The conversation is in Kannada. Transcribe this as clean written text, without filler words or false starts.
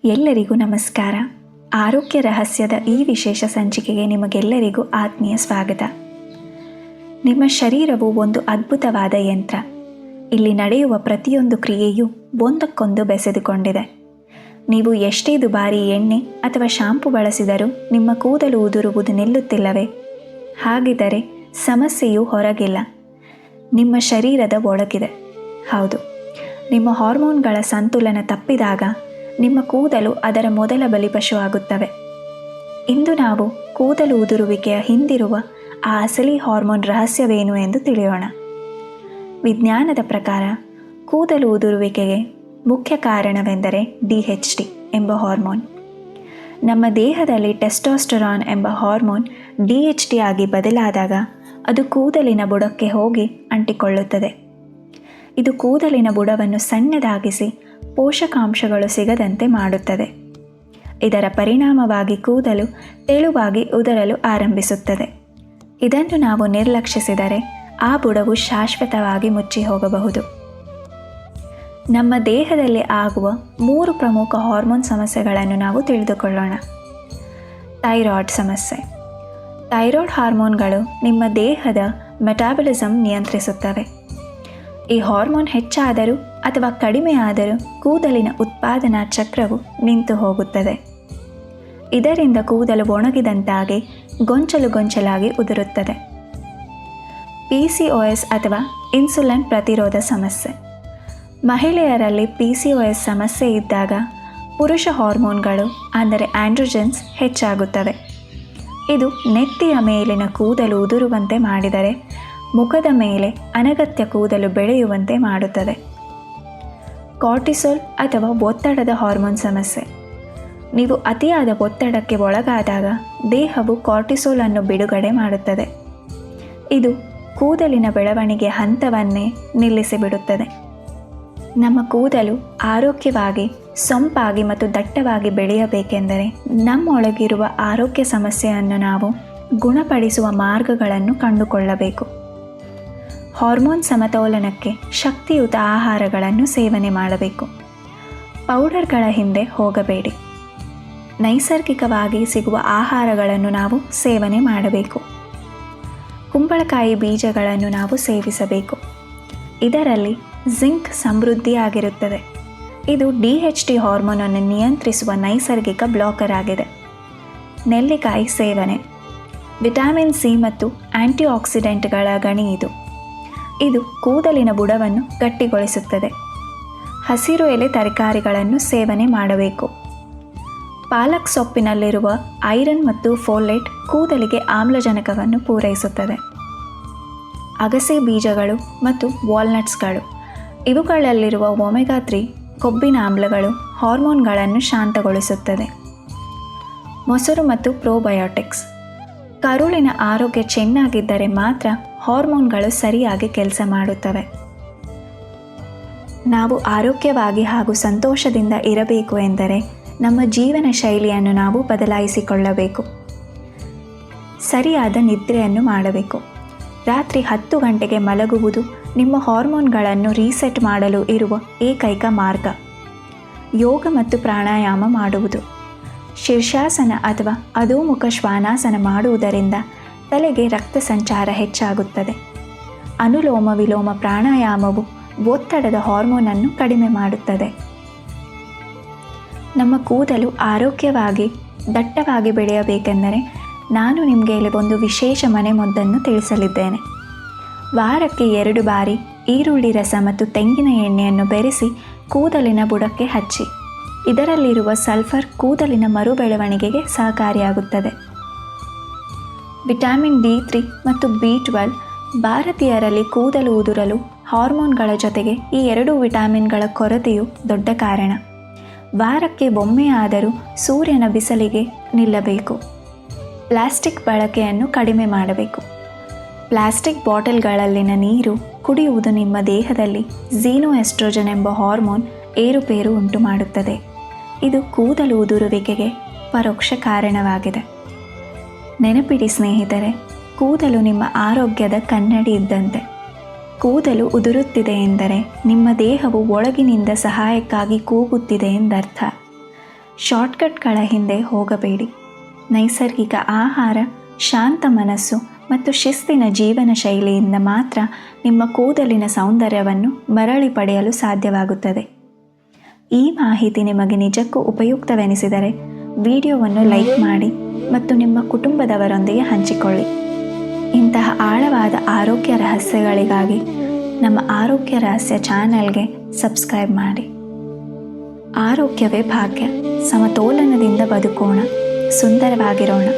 ಎಲ್ಲರಿಗೂ ನಮಸ್ಕಾರ. ಆರೋಗ್ಯ ರಹಸ್ಯದ ಈ ವಿಶೇಷ ಸಂಚಿಕೆಗೆ ನಿಮಗೆಲ್ಲರಿಗೂ ಆತ್ಮೀಯ ಸ್ವಾಗತ. ನಿಮ್ಮ ಶರೀರವು ಒಂದು ಅದ್ಭುತವಾದ ಯಂತ್ರ. ಇಲ್ಲಿ ನಡೆಯುವ ಪ್ರತಿಯೊಂದು ಕ್ರಿಯೆಯೂ ಒಂದಕ್ಕೊಂದು ಬೆಸೆದುಕೊಂಡಿದೆ. ನೀವು ಎಷ್ಟೇ ದುಬಾರಿ ಎಣ್ಣೆ ಅಥವಾ ಶಾಂಪು ಬಳಸಿದರೂ ನಿಮ್ಮ ಕೂದಲು ಉದುರುವುದು ನಿಲ್ಲುತ್ತಿಲ್ಲವೇ? ಹಾಗಿದ್ದರೆ ಸಮಸ್ಯೆಯು ಹೊರಗಿಲ್ಲ, ನಿಮ್ಮ ಶರೀರದ ಒಳಗಿದೆ. ಹೌದು, ನಿಮ್ಮ ಹಾರ್ಮೋನ್ಗಳ ಸಂತುಲನ ತಪ್ಪಿದಾಗ ನಿಮ್ಮ ಕೂದಲು ಅದರ ಮೊದಲ ಬಲಿಪಶು ಆಗುತ್ತವೆ. ಇಂದು ನಾವು ಕೂದಲು ಉದುರುವಿಕೆಯ ಹಿಂದಿರುವ ಆ ಅಸಲಿ ಹಾರ್ಮೋನ್ ರಹಸ್ಯವೇನು ಎಂದು ತಿಳಿಯೋಣ. ವಿಜ್ಞಾನದ ಪ್ರಕಾರ ಕೂದಲು ಉದುರುವಿಕೆಗೆ ಮುಖ್ಯ ಕಾರಣವೆಂದರೆ DHT ಎಂಬ ಹಾರ್ಮೋನ್. ನಮ್ಮ ದೇಹದಲ್ಲಿ ಟೆಸ್ಟೋಸ್ಟೆರಾನ್ ಎಂಬ ಹಾರ್ಮೋನ್ DHT ಆಗಿ ಬದಲಾದಾಗ ಅದು ಕೂದಲಿನ ಬುಡಕ್ಕೆ ಹೋಗಿ ಅಂಟಿಕೊಳ್ಳುತ್ತದೆ. ಇದು ಕೂದಲಿನ ಬುಡವನ್ನು ಸಣ್ಣದಾಗಿಸಿ ಪೋಷಕಾಂಶಗಳು ಸಿಗದಂತೆ ಮಾಡುತ್ತದೆ. ಇದರ ಪರಿಣಾಮವಾಗಿ ಕೂದಲು ತೆಳುವಾಗಿ ಉದುರಲು ಆರಂಭಿಸುತ್ತದೆ. ಇದನ್ನು ನಾವು ನಿರ್ಲಕ್ಷಿಸಿದರೆ ಆ ಬುಡವು ಶಾಶ್ವತವಾಗಿ ಮುಚ್ಚಿ ಹೋಗಬಹುದು. ನಮ್ಮ ದೇಹದಲ್ಲಿ ಆಗುವ 3 ಪ್ರಮುಖ ಹಾರ್ಮೋನ್ ಸಮಸ್ಯೆಗಳನ್ನು ನಾವು ತಿಳಿದುಕೊಳ್ಳೋಣ. ಥೈರಾಯ್ಡ್ ಸಮಸ್ಯೆ. ಥೈರಾಯ್ಡ್ ಹಾರ್ಮೋನ್ಗಳು ನಿಮ್ಮ ದೇಹದ ಮೆಟಾಬಲಿಸಮ್ ನಿಯಂತ್ರಿಸುತ್ತವೆ. ಈ ಹಾರ್ಮೋನ್ ಹೆಚ್ಚಾದರೂ ಅಥವಾ ಕಡಿಮೆಯಾದರೂ ಕೂದಲಿನ ಉತ್ಪಾದನಾ ಚಕ್ರವು ನಿಂತು ಹೋಗುತ್ತದೆ. ಇದರಿಂದ ಕೂದಲು ಒಣಗಿದಂತಾಗಿ ಗೊಂಚಲಾಗಿ ಉದುರುತ್ತದೆ. PCOS ಅಥವಾ ಇನ್ಸುಲಿನ್ ಪ್ರತಿರೋಧ ಸಮಸ್ಯೆ. ಮಹಿಳೆಯರಲ್ಲಿ PCOS ಸಮಸ್ಯೆ ಇದ್ದಾಗ ಪುರುಷ ಹಾರ್ಮೋನ್ಗಳು ಅಂದರೆ ಆಂಡ್ರೋಜನ್ಸ್ ಹೆಚ್ಚಾಗುತ್ತವೆ. ಇದು ನೆತ್ತಿಯ ಮೇಲಿನ ಕೂದಲು ಉದುರುವಂತೆ ಮಾಡಿದರೆ ಮುಖದ ಮೇಲೆ ಅನಗತ್ಯ ಕೂದಲು ಬೆಳೆಯುವಂತೆ ಮಾಡುತ್ತದೆ. ಕಾರ್ಟಿಸೋಲ್ ಅಥವಾ ಒತ್ತಡದ ಹಾರ್ಮೋನ್ ಸಮಸ್ಯೆ. ನೀವು ಅತಿಯಾದ ಒತ್ತಡಕ್ಕೆ ಒಳಗಾದಾಗ ದೇಹವು ಕಾರ್ಟಿಸೋಲ್ ಅನ್ನು ಬಿಡುಗಡೆ ಮಾಡುತ್ತದೆ. ಇದು ಕೂದಲಿನ ಬೆಳವಣಿಗೆ ಹಂತವನ್ನೇ ನಿಲ್ಲಿಸಿಬಿಡುತ್ತದೆ. ನಮ್ಮ ಕೂದಲು ಆರೋಗ್ಯವಾಗಿ, ಸೊಂಪಾಗಿ ಮತ್ತು ದಟ್ಟವಾಗಿ ಬೆಳೆಯಬೇಕೆಂದರೆ ನಮ್ಮೊಳಗಿರುವ ಆರೋಗ್ಯ ಸಮಸ್ಯೆಯನ್ನು ನಾವು ಗುಣಪಡಿಸುವ ಮಾರ್ಗಗಳನ್ನು ಕಂಡುಕೊಳ್ಳಬೇಕು. ಹಾರ್ಮೋನ್ ಸಮತೋಲನಕ್ಕೆ ಶಕ್ತಿಯುತ ಆಹಾರಗಳನ್ನು ಸೇವನೆ ಮಾಡಬೇಕು. ಪೌಡರ್ಗಳ ಹಿಂದೆ ಹೋಗಬೇಡಿ. ನೈಸರ್ಗಿಕವಾಗಿ ಸಿಗುವ ಆಹಾರಗಳನ್ನು ನಾವು ಸೇವನೆ ಮಾಡಬೇಕು. ಕುಂಬಳಕಾಯಿ ಬೀಜಗಳನ್ನು ನಾವು ಸೇವಿಸಬೇಕು. ಇದರಲ್ಲಿ ಜಿಂಕ್ ಸಮೃದ್ಧಿಯಾಗಿರುತ್ತದೆ. ಇದು DHT ಹಾರ್ಮೋನನ್ನು ನಿಯಂತ್ರಿಸುವ ನೈಸರ್ಗಿಕ ಬ್ಲಾಕರ್ ಆಗಿದೆ. ನೆಲ್ಲಿಕಾಯಿ ಸೇವನೆ. ವಿಟಮಿನ್ C ಮತ್ತು ಆಂಟಿ ಆಕ್ಸಿಡೆಂಟ್ಗಳ ಗಣಿ ಇದು. ಇದು ಕೂದಲಿನ ಬುಡವನ್ನು ಗಟ್ಟಿಗೊಳಿಸುತ್ತದೆ. ಹಸಿರು ಎಲೆ ತರಕಾರಿಗಳನ್ನು ಸೇವನೆ ಮಾಡಬೇಕು. ಪಾಲಕ್ ಸೊಪ್ಪಿನಲ್ಲಿರುವ ಐರನ್ ಮತ್ತು ಫೋಲೇಟ್ ಕೂದಲಿಗೆ ಆಮ್ಲಜನಕವನ್ನು ಪೂರೈಸುತ್ತದೆ. ಅಗಸೆ ಬೀಜಗಳು ಮತ್ತು ವಾಲ್ನಟ್ಸ್ಗಳು, ಇವುಗಳಲ್ಲಿರುವ ಒಮೆಗಾ 3 ಕೊಬ್ಬಿನ ಆಮ್ಲಗಳು ಹಾರ್ಮೋನ್ಗಳನ್ನು ಶಾಂತಗೊಳಿಸುತ್ತದೆ. ಮೊಸರು ಮತ್ತು ಪ್ರೋಬಯೋಟಿಕ್ಸ್. ಕರುಳಿನ ಆರೋಗ್ಯ ಚೆನ್ನಾಗಿದ್ದರೆ ಮಾತ್ರ ಹಾರ್ಮೋನ್ಗಳು ಸರಿಯಾಗಿ ಕೆಲಸ ಮಾಡುತ್ತವೆ. ನಾವು ಆರೋಗ್ಯವಾಗಿ ಹಾಗೂ ಸಂತೋಷದಿಂದ ಇರಬೇಕು ಎಂದರೆ ನಮ್ಮ ಜೀವನ ಶೈಲಿಯನ್ನು ನಾವು ಬದಲಾಯಿಸಿಕೊಳ್ಳಬೇಕು. ಸರಿಯಾದ ನಿದ್ರೆಯನ್ನು ಮಾಡಬೇಕು. ರಾತ್ರಿ 10 ಗಂಟೆಗೆ ಮಲಗುವುದು ನಿಮ್ಮ ಹಾರ್ಮೋನ್ಗಳನ್ನು ರೀಸೆಟ್ ಮಾಡಲು ಇರುವ ಏಕೈಕ ಮಾರ್ಗ. ಯೋಗ ಮತ್ತು ಪ್ರಾಣಾಯಾಮ ಮಾಡುವುದು. ಶೀರ್ಷಾಸನ ಅಥವಾ ಅಧೋಮುಖ ಶ್ವಾನಾಸನ ಮಾಡುವುದರಿಂದ ತಲೆಗೆ ರಕ್ತ ಸಂಚಾರ ಹೆಚ್ಚಾಗುತ್ತದೆ. ಅನುಲೋಮ ವಿಲೋಮ ಪ್ರಾಣಾಯಾಮವು ಒತ್ತಡದ ಹಾರ್ಮೋನನ್ನು ಕಡಿಮೆ ಮಾಡುತ್ತದೆ. ನಮ್ಮ ಕೂದಲು ಆರೋಗ್ಯವಾಗಿ ದಟ್ಟವಾಗಿ ಬೆಳೆಯಬೇಕೆಂದರೆ ನಾನು ನಿಮಗೆ ಇಲ್ಲಿ ಒಂದು ವಿಶೇಷ ಮನೆಮದ್ದನ್ನು ತಿಳಿಸಲಿದ್ದೇನೆ. ವಾರಕ್ಕೆ 2 ಬಾರಿ ಈರುಳ್ಳಿ ರಸ ಮತ್ತು ತೆಂಗಿನ ಎಣ್ಣೆಯನ್ನು ಬೆರೆಸಿ ಕೂದಲಿನ ಬುಡಕ್ಕೆ ಹಚ್ಚಿ. ಇದರಲ್ಲಿರುವ ಸಲ್ಫರ್ ಕೂದಲಿನ ಮರುಬೆಳವಣಿಗೆಗೆ ಸಹಕಾರಿಯಾಗುತ್ತದೆ. ವಿಟಮಿನ್ D3 ಮತ್ತು B12 ಭಾರತೀಯರಲ್ಲಿ ಕೂದಲು ಉದುರಲು ಹಾರ್ಮೋನ್ಗಳ ಜೊತೆಗೆ ಈ 2 ವಿಟಮಿನ್ಗಳ ಕೊರತೆಯು ದೊಡ್ಡ ಕಾರಣ. ವಾರಕ್ಕೆ ಒಮ್ಮೆಯಾದರೂ ಸೂರ್ಯನ ಬಿಸಿಲಿಗೆ ನಿಲ್ಲಬೇಕು. ಪ್ಲಾಸ್ಟಿಕ್ ಬಳಕೆಯನ್ನು ಕಡಿಮೆ ಮಾಡಬೇಕು. ಪ್ಲಾಸ್ಟಿಕ್ ಬಾಟಲ್ಗಳಲ್ಲಿನ ನೀರು ಕುಡಿಯುವುದು ನಿಮ್ಮ ದೇಹದಲ್ಲಿ ಝೀನೋಎಸ್ಟ್ರೋಜನ್ ಎಂಬ ಹಾರ್ಮೋನ್ ಏರುಪೇರು ಉಂಟು ಮಾಡುತ್ತದೆ. ಇದು ಕೂದಲು ಉದುರುವಿಕೆಗೆ ಪರೋಕ್ಷ ಕಾರಣವಾಗಿದೆ. ನೆನಪಿಡಿ ಸ್ನೇಹಿತರೆ, ಕೂದಲು ನಿಮ್ಮ ಆರೋಗ್ಯದ ಕನ್ನಡಿ ಇದ್ದಂತೆ. ಕೂದಲು ಉದುರುತ್ತಿದೆ ಎಂದರೆ ನಿಮ್ಮ ದೇಹವು ಒಳಗಿನಿಂದ ಸಹಾಯಕ್ಕಾಗಿ ಕೂಗುತ್ತಿದೆ ಎಂದರ್ಥ. ಶಾರ್ಟ್ಕಟ್ಗಳ ಹಿಂದೆ ಹೋಗಬೇಡಿ. ನೈಸರ್ಗಿಕ ಆಹಾರ, ಶಾಂತ ಮನಸ್ಸು ಮತ್ತು ಶಿಸ್ತಿನ ಜೀವನ ಶೈಲಿಯಿಂದ ಮಾತ್ರ ನಿಮ್ಮ ಕೂದಲಿನ ಸೌಂದರ್ಯವನ್ನು ಮರಳಿ ಪಡೆಯಲು ಸಾಧ್ಯವಾಗುತ್ತದೆ. ಈ ಮಾಹಿತಿ ನಿಮಗೆ ನಿಜಕ್ಕೂ ಉಪಯುಕ್ತವೆನಿಸಿದರೆ ವಿಡಿಯೋವನ್ನು ಲೈಕ್ ಮಾಡಿ ಮತ್ತು ನಿಮ್ಮ ಕುಟುಂಬದವರೊಂದಿಗೆ ಹಂಚಿಕೊಳ್ಳಿ. ಇಂತಹ ಆಳವಾದ ಆರೋಗ್ಯ ರಹಸ್ಯಗಳಿಗಾಗಿ ನಮ್ಮ ಆರೋಗ್ಯ ರಹಸ್ಯ ಚಾನೆಲ್ಗೆ ಸಬ್ಸ್ಕ್ರೈಬ್ ಮಾಡಿ. ಆರೋಗ್ಯವೇ ಭಾಗ್ಯ. ಸಮತೋಲನದಿಂದ ಬದುಕೋಣ, ಸುಂದರವಾಗಿರೋಣ.